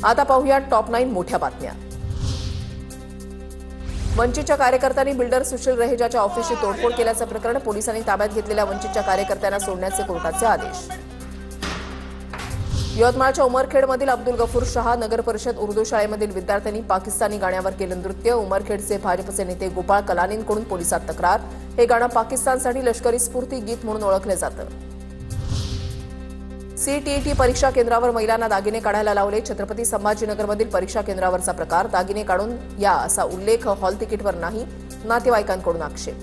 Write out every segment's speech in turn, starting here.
आता पाहूया टॉप 9 मोठ्या बातम्या। वंचितच्या कार्यकर्त्यांनी बिल्डर सुशील रहेजाच्या ऑफिसची तोडफोड केल्याचं प्रकरण, पोलिसांनी ताब्यात घेतलेल्या वंचितच्या कार्यकर्त्यांना सोडण्याचे कोर्टाचे आदेश। यवतमाळच्या उमरखेडमधील अब्दुल गफूर शहा नगर परिषद उर्दू शाळेमधील विद्यार्थ्यांनी पाकिस्तानी गाण्यावर केलं नृत्य। उमरखेडचे भाजपचे नेते गोपाळ कलानींकडून पोलिसात तक्रार, हे गाणं पाकिस्तानसाठी लष्करी स्फूर्ती गीत म्हणून ओळखलं जातं। सीटीईटी परीक्षा केंद्रावर महिलांना दागिने काढायला लावले, छत्रपती संभाजीनगरमधील परीक्षा केंद्रावरचा प्रकार, दागिने काढून या असा उल्लेख हॉल तिकीटवर नाही, नातेवाईकांकडून आक्षेप।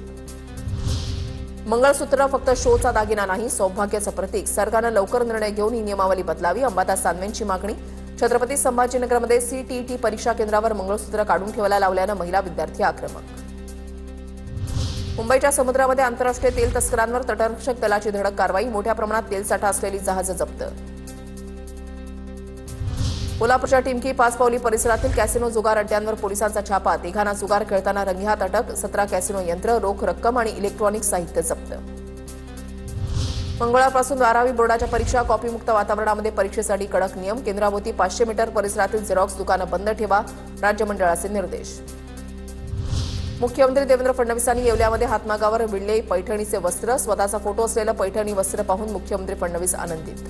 मंगळसूत्र फक्त शोचा दागिना नाही, सौभाग्याचं प्रतीक, सरकारनं लवकर निर्णय घेऊन ही नियमावली बदलावी, अंबादास दानवेंची मागणी। छत्रपती संभाजीनगरमध्ये सीटीईटी परीक्षा केंद्रावर मंगळसूत्र काढून ठेवायला लावल्यानं महिला विद्यार्थी आक्रमक। मुंबईच्या समुद्रामध्ये आंतरराष्ट्रीय तेल तस्करांवर तटरक्षक दलाची धडक कारवाई, मोठ्या प्रमाणात तेलसाठा असलेली जहाजं जप्त। कोल्हापूरच्या टिमकी पाचपावली परिसरातील कॅसिनो जुगार अड्ड्यांवर पोलिसांचा छापा, तिघांना जुगार खेळताना रंगेहात अटक, 17 कॅसिनो यंत्र, रोख रक्कम आणि इलेक्ट्रॉनिक साहित्य जप्त। मंगळवारपासून 12वी बोर्डाच्या परीक्षा, कॉपीमुक्त वातावरणामध्ये परीक्षेसाठी कडक नियम, केंद्राभोवती 500 मीटर परिसरातील झेरॉक्स दुकानं बंद ठेवा, राज्य मंडळाचे निर्देश। मुख्यमंत्री देवेंद्र फडणवीसांनी येवल्यामध्ये हातमागावर विणले पैठणीचे वस्त्र, स्वतःचा फोटो असलेलं पैठणी वस्त्र पाहून मुख्यमंत्री फडणवीस आनंदित।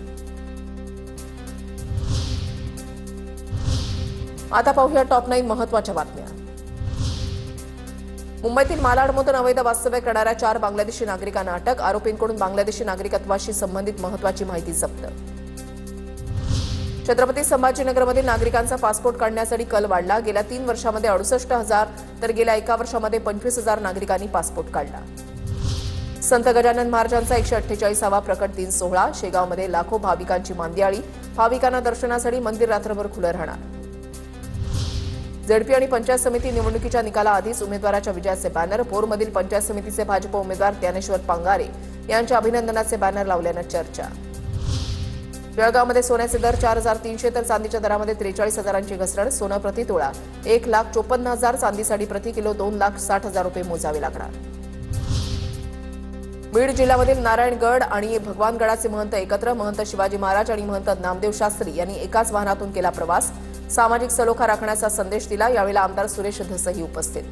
आता पाहूया टॉप 9 महत्त्वाच्या बातम्या। मुंबईतील मालाडमधून अवैध वास्तव्य करणाऱ्या 4 बांगलादेशी नागरिकांना अटक, आरोपींकडून बांगलादेशी नागरिकत्वाशी संबंधित महत्त्वाची माहिती जप्त। छत्रपती संभाजीनगरमधील नागरिकांचा पासपोर्ट काढण्यासाठी कल वाढला, गेल्या 3 वर्षांमध्ये 68,000 तर गेल्या 1 वर्षामध्ये 25,000 नागरिकांनी पासपोर्ट काढला। संत गजानन महाराजांचा 148वा प्रकट दिन सोहळा, शेगावमध्ये लाखो भाविकांची मांदियाळी, भाविकांना दर्शनासाठी मंदिर रात्रभर खुलं राहणार। झेडपी आणि पंचायत समिती निवडणुकीच्या निकालाआधीच उमेदवाराच्या विजयाचे बॅनर, भोरमधील पंचायत समितीचे भाजप उमेदवार ज्ञानेश्वर पांगारे यांच्या अभिनंदनाचे बॅनर लावल्यानं चर्चा। जळगावमध्ये सोन्याचे दर 4,300 तर चांदीच्या दरामध्ये 43,000ची घसरण, सोनं प्रति तोळा 1,54,000, चांदीसाठी प्रति किलो 2,60,000 रुपये मोजावे लागणार। बीड जिल्ह्यामधील नारायणगड आणि भगवानगडाचे महंत एकत्र, महंत शिवाजी महाराज आणि महंत नामदेव शास्त्री यांनी एकाच वाहनातून केला प्रवास, सामाजिक सलोखा राखण्याचा संदेश दिला। यावेळी आमदार सुरेश धसही उपस्थित।